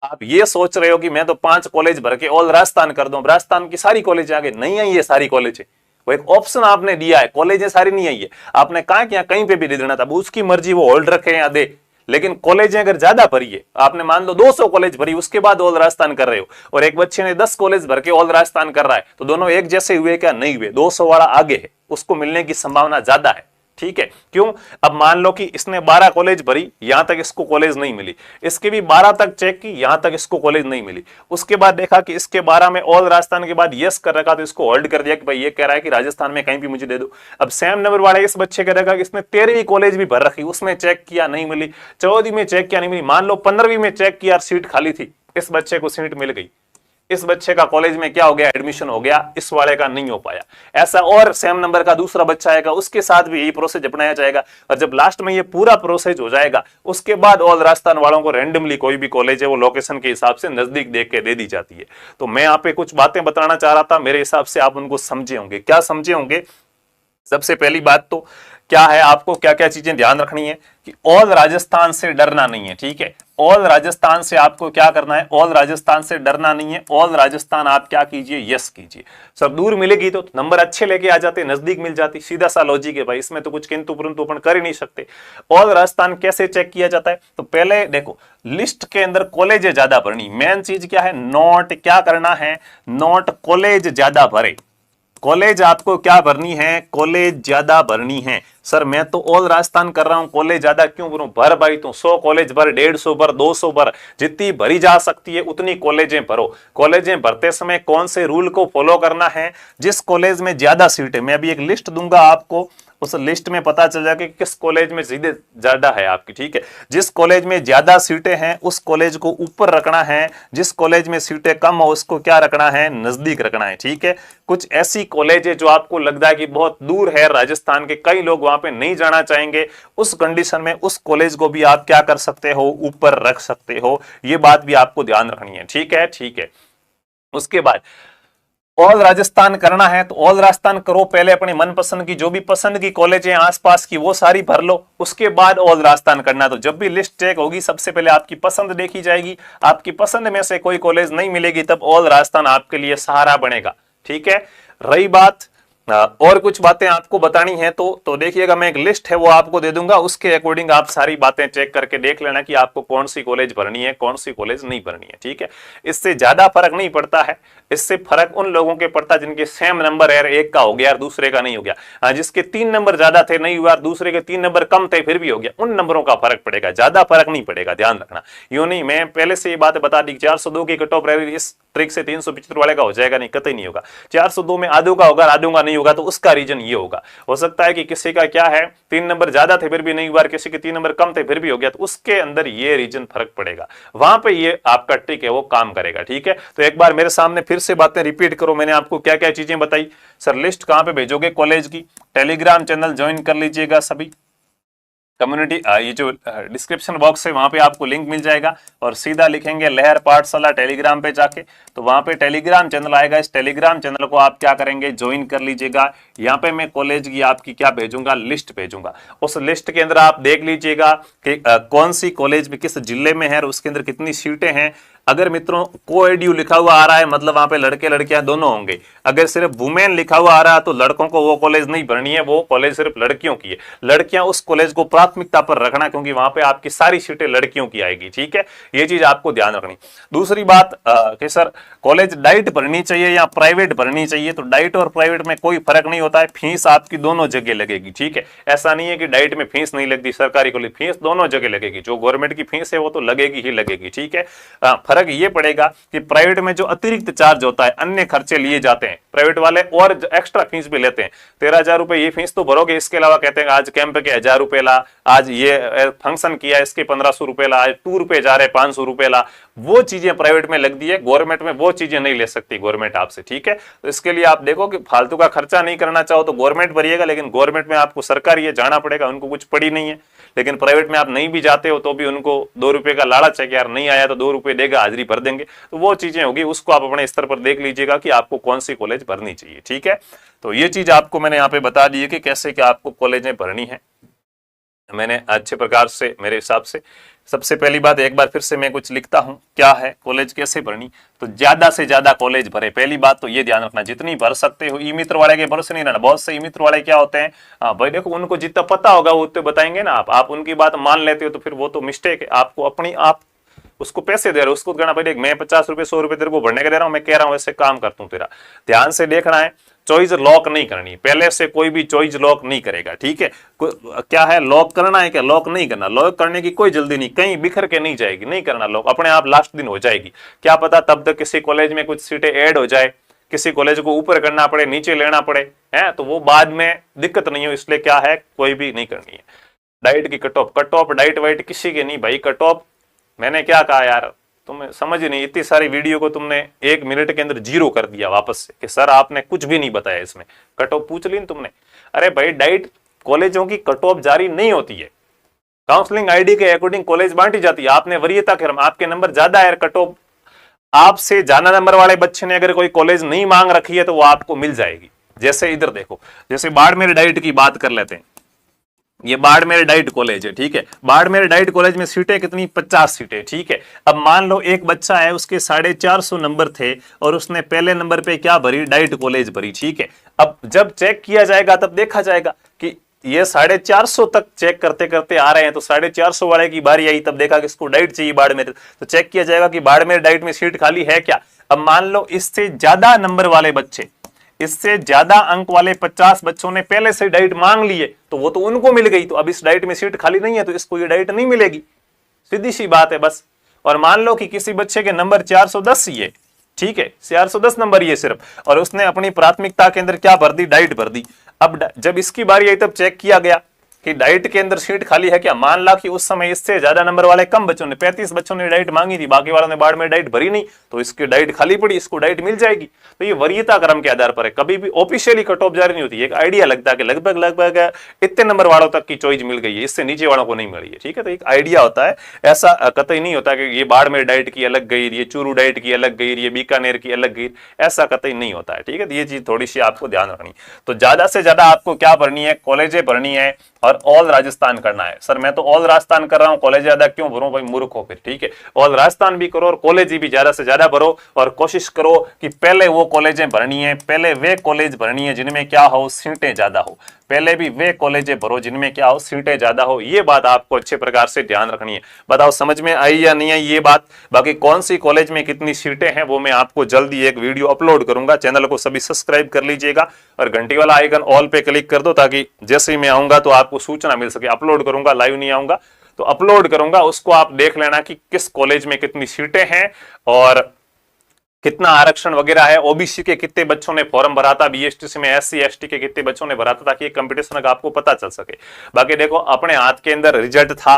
आप ये सोच रहे हो कि मैं तो 5 कॉलेज भर के ऑल राजस्थान कर दूं, राजस्थान की सारी कॉलेज आ गई, नहीं है ये सारी कॉलेज। वो एक ऑप्शन आपने दिया है, कॉलेजें सारी नहीं आई है, आपने कहा कि कहीं पे भी दे देना था, उसकी मर्जी, वो होल्ड रखे या दे। लेकिन कॉलेजें अगर ज्यादा भरी है, आपने मान लो 200 कॉलेज भरी, उसके बाद ऑल राजस्थान कर रहे हो, और एक बच्चे ने 10 कॉलेज भर के ऑल राजस्थान कर रहा है, तो दोनों एक जैसे हुए क्या? नहीं हुए। 200 वाला आगे है, उसको मिलने की संभावना ज्यादा है, ठीक है। क्यों? अब मान लो कि इसने 12 कॉलेज भरी, यहां तक इसको कॉलेज नहीं मिली, इसके भी 12 तक चेक की, यहां तक इसको कॉलेज नहीं मिली, उसके बाद देखा कि इसके 12 में ऑल राजस्थान के बाद यस कर रखा, तो इसको होल्ड कर दिया कि भाई ये कह रहा है कि राजस्थान में कहीं भी मुझे दे दो। अब सेम नंबर वाले इस बच्चे कह रखा कि इसने 13वीं कॉलेज भी भर रखी, उसमें चेक किया नहीं मिली, 14वीं में चेक किया नहीं मिली, मान लो 15वीं में चेक किया सीट खाली थी, इस बच्चे को सीट मिल गई, इस बच्चे का कॉलेज में क्या हो गया? एडमिशन हो गया, इस वाले का नहीं हो पाया। ऐसा और सेम नंबर का दूसरा बच्चा आएगा, उसके साथ भी यही प्रोसेस अपनाया जाएगा, और जब लास्ट में ये पूरा प्रोसेस हो जाएगा उसके बाद ऑल राजस्थान वालों को रैंडमली कोई भी कॉलेज है वो लोकेशन के हिसाब से नजदीक देख के दे दी जाती है। तो मैं यहाँ पे कुछ बातें बताना चाह रहा था, मेरे हिसाब से आप उनको समझे होंगे। क्या समझे होंगे? सबसे पहली बात तो क्या है, आपको क्या क्या चीजें ध्यान रखनी है कि ऑल राजस्थान से डरना नहीं है, ठीक है। ऑल राजस्थान से आपको क्या करना है? ऑल राजस्थान से डरना नहीं है। ऑल राजस्थान आप क्या कीजिए? यस कीजिए। सर दूर मिलेगी तो नंबर अच्छे लेके आ जाते, नजदीक मिल जाती, सीधा सा लॉजिक है भाई, इसमें तो कुछ किंतु परंतु अपन कर ही नहीं सकते। ऑल राजस्थान कैसे चेक किया जाता है? तो पहले देखो लिस्ट के अंदर कॉलेज ज्यादा भरनी, मेन चीज क्या है? नोट क्या करना है? नोट कॉलेज ज्यादा भरे, कॉलेज आपको क्या भरनी है, कॉलेज ज्यादा भरनी है। सर मैं तो ऑल राजस्थान कर रहा हूं, कॉलेज ज्यादा क्यों भरूं? भर भाई, तू 100 कॉलेज भर, 150 भर, 200 भर, जितनी भरी जा सकती है उतनी कॉलेजें भरो। कॉलेजें भरते समय कौन से रूल को फॉलो करना है? जिस कॉलेज में ज्यादा सीटें, मैं अभी एक लिस्ट दूंगा आपको, उस लिस्ट में पता चल जाएगा कि किस कॉलेज में सीधे ज्यादा है आपकी, ठीक है। जिस कॉलेज में ज्यादा सीटें हैं उस कॉलेज को ऊपर रखना है, जिस कॉलेज में सीटें कम हो उसको क्या रखना है, नजदीक रखना है, ठीक है। कुछ ऐसी कॉलेज है जो आपको लगता है कि बहुत दूर है राजस्थान के, कई लोग वहां पे नहीं जाना चाहेंगे, उस कंडीशन में उस कॉलेज को भी आप क्या कर सकते हो, ऊपर रख सकते हो। ये बात भी आपको ध्यान रखनी है, ठीक है, ठीक है। उसके बाद ऑल राजस्थान करना है तो ऑल राजस्थान करो, पहले अपनी मनपसंद की जो भी पसंद की कॉलेज है आसपास की वो सारी भर लो, उसके बाद ऑल राजस्थान करना। तो जब भी लिस्ट चेक होगी सबसे पहले आपकी पसंद देखी जाएगी, आपकी पसंद में से कोई कॉलेज नहीं मिलेगी तब ऑल राजस्थान आपके लिए सहारा बनेगा, ठीक है। रही बात और कुछ बातें आपको बतानी है तो देखिएगा, मैं एक लिस्ट है वो आपको दे दूंगा, उसके अकॉर्डिंग आप सारी बातें चेक करके देख लेना कि आपको कौन सी कॉलेज भरनी है, कौन सी कॉलेज नहीं भरनी है, ठीक है। इससे ज्यादा फर्क नहीं पड़ता है, इससे फर्क उन लोगों के पड़ता जिनके सेम नंबर है, एक का हो गया और दूसरे का नहीं हो गया, जिसके 3 नंबर ज्यादा थे नहीं हुआ, दूसरे के 3 नंबर कम थे फिर भी हो गया, उन नंबरों का फर्क पड़ेगा, ज्यादा फर्क नहीं पड़ेगा, ध्यान रखना। यूं नहीं, मैं पहले से ये बात बता दी 402 की कट ऑफ रह रही, इस ट्रिक से 375 वाले का हो जाएगा नहीं, कतई नहीं होगा। 402 में आधों का होगा, आधों का नहीं होगा, तो उसका रीजन ये होगा, हो सकता है कि किसी का क्या है 3 नंबर ज्यादा थे फिर भी नहीं हुआ, किसी के 3 नंबर कम थे फिर भी हो गया, तो उसके अंदर ये रीजन फर्क पड़ेगा, वहां पे ये आपका ट्रिक है वो काम करेगा, ठीक है। तो एक बार मेरे सामने फिर से बातें रिपीट करो, मैंने आपको क्या क्या चीजें बताई। सर लिस्ट कहां पे भेजोगे कॉलेज की? टेलीग्राम चैनल ज्वाइन कर लीजिएगा सभी, कम्युनिटी ये जो डिस्क्रिप्शन बॉक्स है वहां पे आपको लिंक मिल जाएगा, और सीधा लिखेंगे लहर पाठशाला टेलीग्राम पे जाके, तो वहां पे टेलीग्राम चैनल आएगा, इस टेलीग्राम चैनल को आप क्या करेंगे, ज्वाइन कर लीजिएगा। यहाँ पे मैं कॉलेज की आपकी क्या भेजूंगा, लिस्ट भेजूंगा, उस लिस्ट के अंदर आप देख लीजिएगा कि कौन सी कॉलेज में किस जिले में है और उसके अंदर कितनी सीटें हैं। अगर मित्रों को-एडू लिखा हुआ आ रहा है मतलब वहां पे लड़के लड़कियां दोनों होंगे, अगर सिर्फ वुमेन लिखा हुआ आ रहा है तो लड़कों को वो कॉलेज नहीं भरनी है, वो कॉलेज सिर्फ लड़कियों की है, लड़कियां उस कॉलेज को प्राथमिकता पर रखना क्योंकि वहां पे आपकी सारी सीटें लड़कियों की आएगी, ठीक है। ये चीज आपको ध्यान रखनी। दूसरी बात कि सर कॉलेज डाइट भरनी चाहिए या प्राइवेट भरनी चाहिए, तो डाइट और प्राइवेट में कोई फर्क नहीं होता है, फीस आपकी दोनों जगह लगेगी, ठीक है। ऐसा नहीं है कि डाइट में फीस नहीं लगती, सरकारी कॉलेज फीस दोनों जगह लगेगी, जो गवर्नमेंट की फीस है वो तो लगेगी ही लगेगी, ठीक है। फर्क ये पड़ेगा कि प्राइवेट में जो अतिरिक्त चार्ज होता है, अन्य खर्चे लिए जाते हैं प्राइवेट वाले और एक्स्ट्रा फीस भी लेते हैं, 13,000 रुपए ये फीस तो भरोगे, इसके अलावा कहते हैं आज कैंप के 1,000 रुपए ला, आज ये फंक्शन किया इसके 1,500 रुपए ला, आज टूर पे जा रहे 500 रुपए ला, वो चीजें प्राइवेट में लगती है, गवर्नमेंट में वो चीजें नहीं ले सकती गवर्नमेंट आपसे, ठीक है। तो इसके लिए आप देखो कि फालतू का खर्चा नहीं करना चाहो तो गवर्नमेंट भरिएगा, लेकिन गवर्नमेंट में आपको सरकारी ये जाना पड़ेगा, उनको कुछ पड़ी नहीं है। लेकिन प्राइवेट में आप नहीं भी जाते हो तो भी उनको 2 रुपए का लालच है कि यार नहीं आया तो 2 रुपए देगा, हाजिरी भर देंगे, तो वो चीजें होगी, उसको आप अपने स्तर पर देख लीजिएगा कि आपको कौन सी कॉलेज भरनी चाहिए, ठीक है। तो ये चीज आपको मैंने यहाँ पे बता दी है कि कैसे क्या आपको कॉलेजें भरनी है, मैंने अच्छे प्रकार से मेरे हिसाब से। सबसे पहली बात एक बार फिर से मैं कुछ लिखता हूं, क्या है कॉलेज कैसे भरनी, तो ज्यादा से ज्यादा कॉलेज भरे, पहली बात तो ये ध्यान रखना, जितनी भर सकते हो। ई मित्र वाले के भरोसे नहीं रहना, बहुत से ई मित्र वाले क्या होते हैं, हाँ भाई देखो उनको जितना पता होगा वो उतने बताएंगे ना, आप उनकी बात मान लेते हो तो फिर वो तो मिस्टेक है, आपको अपनी आप उसको पैसे दे रहे हो, उसको कहना भाई मैं 50 रुपए 100 रुपए तेरे को भरने के दे रहा हूं, मैं कह रहा हूं ऐसे काम करता हूं तेरा, ध्यान से देखना है। चॉइस लॉक नहीं करनी, पहले से कोई भी चॉइस लॉक नहीं करेगा, ठीक है। क्या है लॉक करना है क्या, लॉक नहीं करना, लॉक करने की कोई जल्दी नहीं, कहीं बिखर के नहीं जाएगी, नहीं करना लॉक, अपने आप लास्ट दिन हो जाएगी, क्या पता तब तक किसी कॉलेज में कुछ सीटें ऐड हो जाए, किसी कॉलेज को ऊपर करना पड़े नीचे लेना पड़े, है तो वो बाद में दिक्कत नहीं हो, इसलिए क्या है कोई भी नहीं करनी है। डाइट की कट ऑफ डाइट वाइट किसी की नहीं भाई, कट ऑफ मैंने क्या कहा यार, तुम्हें समझ ही नहीं, इतनी सारी वीडियो को तुमने 1 मिनट के अंदर 0 कर दिया वापस से कि सर आपने कुछ भी नहीं बताया इसमें, कट ऑफ पूछ ली तुमने। अरे भाई डाइट कॉलेजों की कट ऑफ जारी नहीं होती है, काउंसलिंग आईडी के अकॉर्डिंग कॉलेज बांटी जाती है, आपने वरीयता क्रम, आपके नंबर ज्यादा है, कट ऑफ आपसे ज्यादा नंबर वाले बच्चे ने अगर कोई कॉलेज नहीं मांग रखी है तो वो आपको मिल जाएगी। जैसे इधर देखो, जैसे बाड़मेर डाइट की बात कर लेते हैं, ये बाड़मेर डाइट कॉलेज है, ठीक है। बाड़मेर डाइट कॉलेज में सीटें कितनी, 50 सीटें, ठीक है। अब मान लो एक बच्चा है उसके 450 नंबर थे और उसने पहले नंबर पे क्या भरी, डाइट कॉलेज भरी, ठीक है। अब जब चेक किया जाएगा तब देखा जाएगा कि ये 450 तक चेक करते करते आ रहे हैं, तो 450 वाले की बारी आई, तब देखा कि इसको डाइट चाहिए बाड़मेर, तो चेक किया जाएगा कि बाड़मेर डाइट में सीट खाली है क्या। अब मान लो इससे ज्यादा नंबर वाले बच्चे, इससे ज्यादा अंक वाले 50 बच्चों ने पहले से डाइट मांग लिए तो वो तो उनको मिल गई, तो अब इस डाइट में सीट खाली नहीं है तो इसको ये डाइट नहीं मिलेगी, सीधी सी बात है बस। और मान लो कि किसी बच्चे के नंबर 410 ही है, ठीक है, 410 नंबर ये सिर्फ, और उसने अपनी प्राथमिकता के अंदर क्या भर दी, डाइट भर दी। अब जब इसकी बारी आई तब चेक किया गया कि डाइट के अंदर सीट खाली है क्या, मान ला कि उस समय इससे ज्यादा नंबर वाले कम बच्चों ने 35 बच्चों ने डाइट मांगी थी, बाकी वालों ने बाढ़ में डाइट भरी नहीं, तो इसकी डाइट खाली पड़ी, इसको डाइट मिल जाएगी। तो ये वरीयता क्रम के आधार पर है, कभी भी ऑफिशियली कट ऑफ जारी नहीं होती, एक आइडिया लगता है कि लगभग लगभग इतने नंबर वालों तक की चॉइस मिल गई है, इससे नीचे वालों को नहीं मिली है, ठीक है। तो एक आइडिया होता है, ऐसा कतई नहीं होता कि ये बाड़मेर डाइट की अलग गई, ये चूरू डाइट की अलग गई, ये बीकानेर की अलग गई, ऐसा कतई नहीं होता है, ठीक है। तो ये चीज थोड़ी सी आपको ध्यान रखनी। तो ज्यादा से ज्यादा आपको क्या भरनी है, कॉलेजें भरनी है और ऑल राजस्थान करना है। सर मैं तो ऑल राजस्थान कर रहा हूं, कॉलेज ज्यादा क्यों भरूं, भाई मूर्ख हो फिर, ठीक है। ऑल राजस्थान भी करो और कॉलेज भी ज्यादा से ज्यादा भरो, और कोशिश करो कि पहले वो कॉलेजें भरनी है, पहले वे कॉलेज भरनी है जिनमें क्या हो, सीटें ज्यादा हो, पहले भी वे कॉलेजें भरो जिनमें क्या हो, सीटें ज्यादा हो। ये बात आपको अच्छे प्रकार से ध्यान रखनी है। बताओ समझ में आई या नहीं आई ये बात। बाकी कौन सी कॉलेज में कितनी सीटें हैं वो मैं आपको जल्दी एक वीडियो अपलोड करूंगा, चैनल को सभी सब्सक्राइब कर लीजिएगा और घंटी वाला आइकन ऑल पे क्लिक कर दो, ताकि जैसे ही मैं आऊंगा तो आपको सूचना मिल सके। अपलोड करूंगा, लाइव नहीं आऊंगा तो अपलोड करूंगा, उसको आप देख लेना कि किस कॉलेज में कितनी सीटें हैं और कितना आरक्षण वगैरह है, ओबीसी के कितने बच्चों ने फॉर्म भरा था, बीएसटीसी में एससी एसटी के कितने बच्चों ने भरा था, ताकि कंपटीशन का आपको पता चल सके। बाकी देखो अपने हाथ के अंदर रिजल्ट था,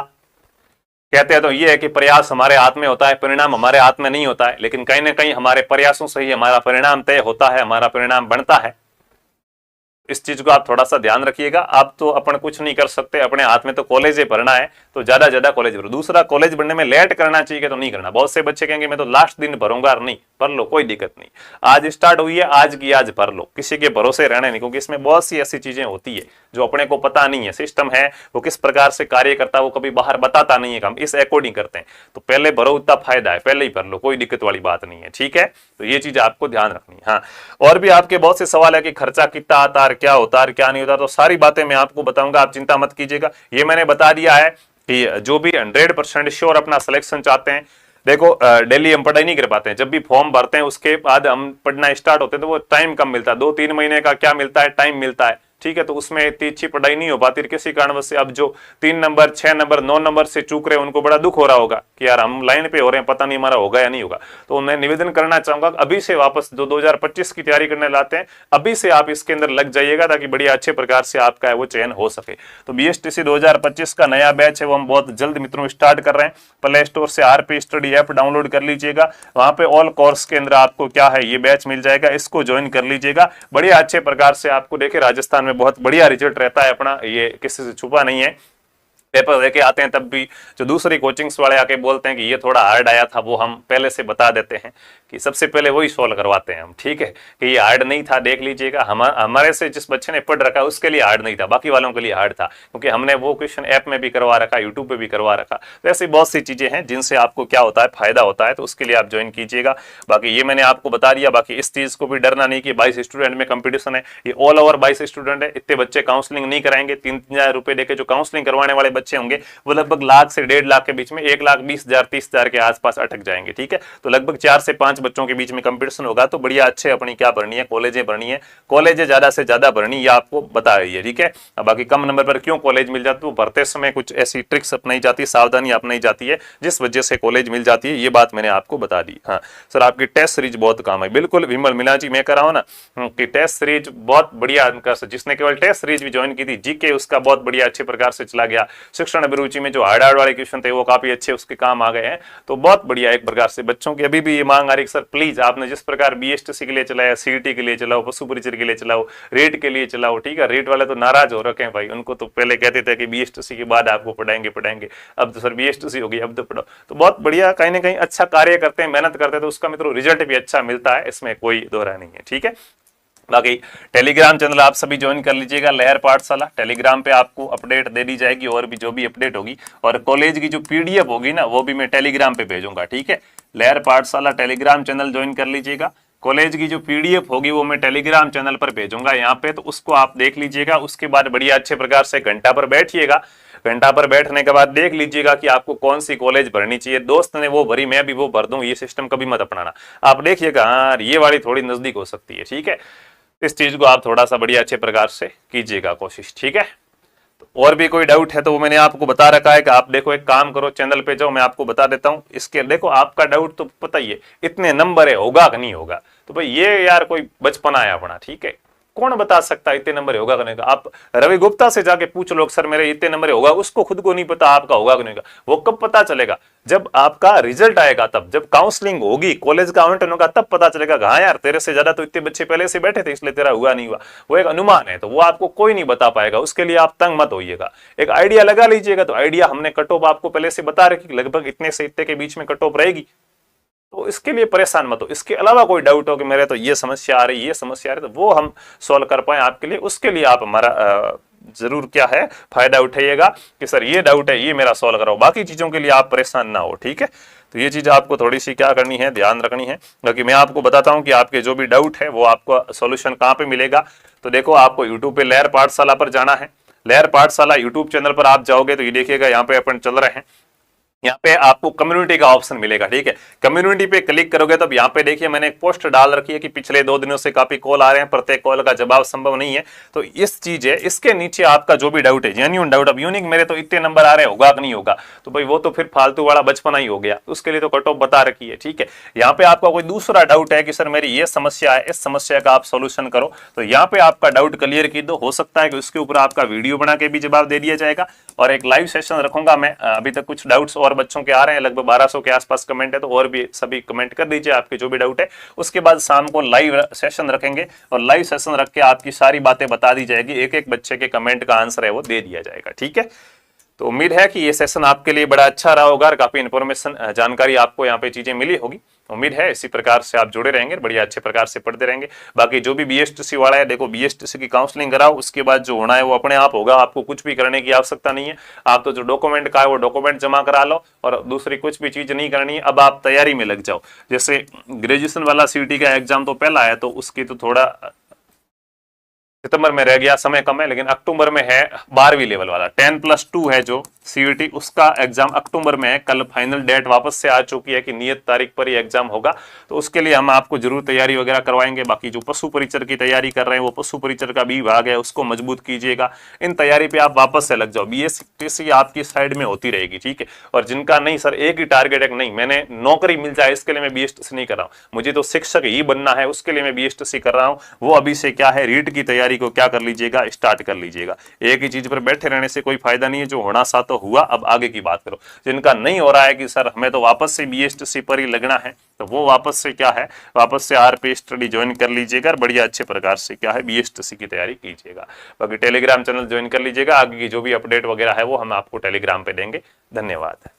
कहते हैं तो ये है कि प्रयास हमारे हाथ में होता है, परिणाम हमारे हाथ में नहीं होता है, लेकिन कहीं ना कहीं हमारे प्रयासों से ही हमारा परिणाम तय होता है, हमारा परिणाम बनता है। इस चीज को आप थोड़ा सा ध्यान रखिएगा। आप तो अपन कुछ नहीं कर सकते, अपने हाथ में तो कॉलेज भरना है, तो ज्यादा ज्यादा कॉलेज भरो। दूसरा, कॉलेज भरने में लेट करना चाहिए तो नहीं करना। बहुत से बच्चे कहेंगे मैं तो लास्ट दिन भरूंगा, नहीं भर लो, कोई दिक्कत नहीं। आज स्टार्ट हुई है, आज की आज भर लो, किसी के भरोसे रहने नहीं, क्योंकि इसमें बहुत सी ऐसी चीजें होती है जो अपने को पता नहीं है। सिस्टम है वो किस प्रकार से कार्य करता है वो कभी बाहर बताता नहीं है, हम इस अकॉर्डिंग करते हैं। तो पहले भरो, उतना फायदा है, पहले ही भर लो, कोई दिक्कत वाली बात नहीं है, ठीक है। तो ये चीज आपको ध्यान रखनी है। हाँ, और भी आपके बहुत से सवाल है कि खर्चा कितना आता है, क्या होता है, क्या नहीं होता, तो सारी बातें मैं आपको बताऊंगा, आप चिंता मत कीजिएगा। ये मैंने बता दिया है कि जो भी 100% श्योर अपना सिलेक्शन चाहते हैं, देखो डेली हम पढ़ाई नहीं कर पाते हैं, जब भी फॉर्म भरते हैं उसके बाद हम पढ़ना स्टार्ट होते हैं तो वो टाइम कम मिलता है, 2-3 महीने का क्या मिलता है, टाइम मिलता है, ठीक है। तो उसमें इतनी अच्छी पढ़ाई नहीं हो पाती किसी कारणवश से। अब जो 3 नंबर 6 नंबर 9 नंबर से चूक रहे हैं उनको बड़ा दुख हो रहा होगा कि यार हम लाइन पे हो रहे हैं, पता नहीं हमारा होगा या नहीं होगा। तो मैं निवेदन करना चाहूंगा अभी से वापस जो 2025 की तैयारी करने लाते हैं, अभी से आप इसके अंदर लग जाइएगा, ताकि बढ़िया अच्छे प्रकार से आपका है वो चयन हो सके। तो बीएसटीसी 2025 का नया बैच है वो हम बहुत जल्द मित्रों स्टार्ट कर रहे हैं। प्ले स्टोर से आरपी स्टडी ऐप डाउनलोड कर लीजिएगा, वहां पे ऑल कोर्स के अंदर आपको क्या है ये बैच मिल जाएगा, इसको ज्वाइन कर लीजिएगा। बढ़िया अच्छे प्रकार से आपको देखे राजस्थान में बहुत बढ़िया रिजल्ट रहता है अपना, ये किसी से छुपा नहीं है। पेपर लेके आते हैं तब भी जो दूसरी कोचिंग्स वाले आके बोलते हैं कि ये थोड़ा हार्ड आया था, वो हम पहले से बता देते हैं कि सबसे पहले वही सॉल्व करवाते हैं हम, ठीक है, कि ये हार्ड नहीं था, देख लीजिएगा। हमारे से जिस बच्चे ने पढ़ रखा उसके लिए हार्ड नहीं था, बाकी वालों के लिए हार्ड था, क्योंकि हमने वो क्वेश्चन ऐप में भी करवा रखा, यूट्यूब पे भी करवा रखा। तो ऐसी बहुत सी चीजें हैं जिनसे आपको क्या होता है, फायदा होता है, तो उसके लिए आप ज्वाइन कीजिएगा। बाकी ये मैंने आपको बता दिया। बाकी इस चीज को भी डरना नहीं कि 22 स्टूडेंट में कंपटीशन है, ये ऑल ओवर 22 स्टूडेंट है, इतने बच्चे काउंसलिंग नहीं कराएंगे। 3,000 रुपए देके जो काउंसलिंग करवाने वाले बच्चे होंगे वो लगभग लाख से 1.5 लाख के बीच में, 1,20,000 30,000 के आसपास अटक जाएंगे, ठीक है। तो लगभग 4 से 5 बच्चों के बीच में कंपटीशन होगा। तो बढ़िया अच्छे अपनी क्या भरनी है, कॉलेजें भरनी है, कॉलेजें ज्यादा से ज्यादा भरनी, ये आपको बता रही है, ठीक है। बाकी कम नंबर पर क्यों कॉलेज मिल जाती है, वो भरते समय कुछ ऐसी ट्रिक्स अपनाई जाती है, सावधानी अपनाई जाती है, जिस वजह से कॉलेज मिल जाती है, ये बात मैंने आपको बता दी। हाँ सर, आपकी टेस्ट सीरीज बहुत काम है, बिल्कुल विमल मीना जी, मैं कर रहा हूँ ना कि टेस्ट सीरीज बहुत बढ़िया, जिसने केवल टेस्ट सीरीज भी ज्वाइन की थी, जीके उसका बहुत बढ़िया अच्छे प्रकार से चला गया। शिक्षण अभिरुचि में जो हार्ड वाले क्वेश्चन थे वो काफी अच्छे उसके काम आ गए हैं। तो बहुत बढ़िया एक प्रकार से बच्चों की अभी भी ये मांग आ रही है, सर प्लीज आपने जिस प्रकार बीएसटीसी के लिए चलाया, सीईटी के लिए चलाओ, पशु परिचय के लिए चलाओ, रेट के लिए चलाओ, ठीक है। रेट वाले तो नाराज हो रखे हैं भाई, उनको तो पहले कहते थे कि बीएसटीसी के बाद आपको पढ़ाएंगे, अब तो सर बीएसटीसी हो गई, अब तो पढ़ो। तो बहुत बढ़िया, कहीं ना कहीं अच्छा कार्य करते हैं, मेहनत करते हैं, तो उसका मित्रों रिजल्ट भी अच्छा मिलता है, इसमें कोई दो राय नहीं है, ठीक है। बाकी टेलीग्राम चैनल आप सभी ज्वाइन कर लीजिएगा, लहर पाठशाला, टेलीग्राम पे आपको अपडेट दे दी जाएगी, और भी जो भी अपडेट होगी, और कॉलेज की जो पीडीएफ होगी ना वो भी मैं टेलीग्राम पे भेजूंगा, ठीक है। लहर पाठशाला टेलीग्राम चैनल ज्वाइन कर लीजिएगा, कॉलेज की जो पीडीएफ होगी वो मैं टेलीग्राम चैनल पर भेजूंगा यहाँ पे, तो उसको आप देख लीजिएगा। उसके बाद बढ़िया अच्छे प्रकार से घंटा पर बैठिएगा, घंटा पर बैठने के बाद देख लीजिएगा कि आपको कौन सी कॉलेज भरनी चाहिए। दोस्त ने वो भरी, मैं भी वो भर दूं, ये सिस्टम कभी मत अपनाना। आप देखिएगा हाँ ये वाली थोड़ी नजदीक हो सकती है, ठीक है। इस चीज को आप थोड़ा सा बढ़िया अच्छे प्रकार से कीजिएगा कोशिश, ठीक है। और भी कोई डाउट है तो वो मैंने आपको बता रखा है कि आप देखो, एक काम करो, चैनल पे जाओ, मैं आपको बता देता हूं। इसके देखो, आपका डाउट तो पता ही है, इतने नंबर है, होगा कि नहीं होगा। तो भाई ये यार कोई बचपना है अपना, ठीक है, कौन बता सकता है इतने नंबर होगा करने का। आप रवि गुप्ता से जाके पूछ लो सर मेरे इतने नंबर होगा, उसको खुद को नहीं पता आपका होगा कि नहीं होगा। वो कब पता चलेगा? जब आपका रिजल्ट आएगा, तब जब काउंसलिंग होगी, कॉलेज का आउंटन होगा, तब पता चलेगा हाँ यार तेरे से ज्यादा तो इतने बच्चे पहले से बैठे थे इसलिए तेरा हुआ नहीं हुआ। वो एक अनुमान है, तो वो आपको कोई नहीं बता पाएगा, उसके लिए आप तंग मत होइएगा। एक आइडिया लगा लीजिएगा। तो आइडिया हमने कट ऑफ आपको पहले से बता रखी, लगभग इतने से इतने के बीच में कट ऑफ रहेगी, तो इसके लिए परेशान मत हो। इसके अलावा कोई डाउट हो कि मेरे तो ये समस्या आ रही, ये समस्या आ रही, तो वो हम सॉल्व कर पाए आपके लिए, उसके लिए आप हमारा जरूर क्या है फायदा उठाइएगा कि सर ये डाउट है, ये मेरा सॉल्व कराओ। बाकी चीजों के लिए आप परेशान ना हो, ठीक है। तो ये चीज आपको थोड़ी सी क्या करनी है, ध्यान रखनी है। क्योंकि मैं आपको बताता हूं कि आपके जो भी डाउट है वो आपको सॉल्यूशन कहाँ पे मिलेगा। तो देखो, आपको यूट्यूब पे लहर पाठशाला पर जाना है। लहर पाठशाला यूट्यूब चैनल पर आप जाओगे तो ये देखिएगा, यहाँ पे अपन चल रहे हैं, यहाँ पे आपको कम्युनिटी का ऑप्शन मिलेगा, ठीक है। कम्युनिटी पे क्लिक करोगे तब यहाँ पे देखिए मैंने एक पोस्ट डाल रखी है कि पिछले 2 दिनों से काफी कॉल आ रहे हैं, प्रत्येक कॉल का जवाब संभव नहीं है। तो इस चीज है, इसके नीचे आपका जो भी डाउट है, जेन्युइन डाउट, अब यूनिक मेरे तो इतने नंबर आ रहे हैं, होगा कि नहीं होगा, तो भाई वो तो फिर फालतू वाला बचपना ही हो गया, उसके लिए तो कट ऑफ बता रखी है, ठीक है। यहाँ पे आपका कोई दूसरा डाउट है कि सर मेरी ये समस्या है, इस समस्या का आप सोल्यूशन करो, तो यहाँ पे आपका डाउट क्लियर की दो। हो सकता है कि उसके ऊपर आपका वीडियो बना के भी जवाब दे दिया जाएगा, और एक लाइव सेशन रखूंगा मैं। अभी तक कुछ डाउट्स और बच्चों के आ रहे हैं, लगभग 1200 के आसपास कमेंट है, तो और भी सभी कमेंट कर दीजिए आपके जो भी डाउट है। उसके बाद शाम को लाइव सेशन रखेंगे, और लाइव सेशन रख के आपकी सारी बातें बता दी जाएगी, एक एक बच्चे के कमेंट का आंसर है वो दे दिया जाएगा, ठीक है। तो उम्मीद है कि ये सेशन आपके लिए बड़ा अच्छा रहा होगा और काफी इंफॉर्मेशन जानकारी आपको यहाँ पे चीजें मिली होगी। उम्मीद है इसी प्रकार से आप जुड़े रहेंगे, बढ़िया अच्छे प्रकार से पढ़ते रहेंगे। बाकी जो भी बीएसटीसी वाला है, देखो बीएसटीसी की काउंसलिंग कराओ, उसके बाद जो होना है वो अपने आप होगा, आपको कुछ भी करने की आवश्यकता नहीं है। आप तो जो डॉक्यूमेंट का है वो डॉक्यूमेंट जमा करा लो, और दूसरी कुछ भी चीज नहीं करनी है। अब आप तैयारी में लग जाओ। जैसे ग्रेजुएशन वाला सीईटी का एग्जाम तो पहला है, तो उसकी तो थोड़ा सितंबर में रह गया, समय कम है, लेकिन अक्टूबर में है 12वीं लेवल वाला 10+2 है जो सीईटी, उसका एग्जाम अक्टूबर में है। कल फाइनल डेट वापस से आ चुकी है कि नियत तारीख पर ही एग्जाम होगा, तो उसके लिए हम आपको जरूर तैयारी वगैरह करवाएंगे। बाकी जो पशु परिचर की तैयारी कर रहे हैं, वो पशु परिचर का भी विभाग है, उसको मजबूत कीजिएगा। इन तैयारी पे आप वापस से लग जाओ, बीएसटीसी आपकी साइड में होती रहेगी, ठीक है। और जिनका नहीं सर एक ही टारगेट है, नहीं मैंने नौकरी मिल जाए इसके लिए मैं बीएसटीसी नहीं कर रहा हूँ, मुझे तो शिक्षक ही बनना है, उसके लिए मैं बीएसटीसी कर रहा हूँ, वो अभी से क्या है रीट की तैयारी को क्या कर लीजिएगा, स्टार्ट कर लीजिएगा। एक ही चीज पर बैठे रहने से कोई फायदा नहीं है, जो होना सा तो हुआ, अब आगे की बात करो। जिनका नहीं हो रहा है कि सर हमें तो वापस से बीएसटीसी पर ही लगना है, तो वो वापस से क्या है, वापस से आरपी स्टडी ज्वाइन कर लीजिएगा, बढ़िया अच्छे प्रकार से क्या है बीएसटीसी की तैयारी कीजिएगा। बाकी टेलीग्राम चैनल ज्वाइन कर लीजिएगा, आगे की जो भी अपडेट वगैरह है वो हम आपको टेलीग्राम पे देंगे। धन्यवाद।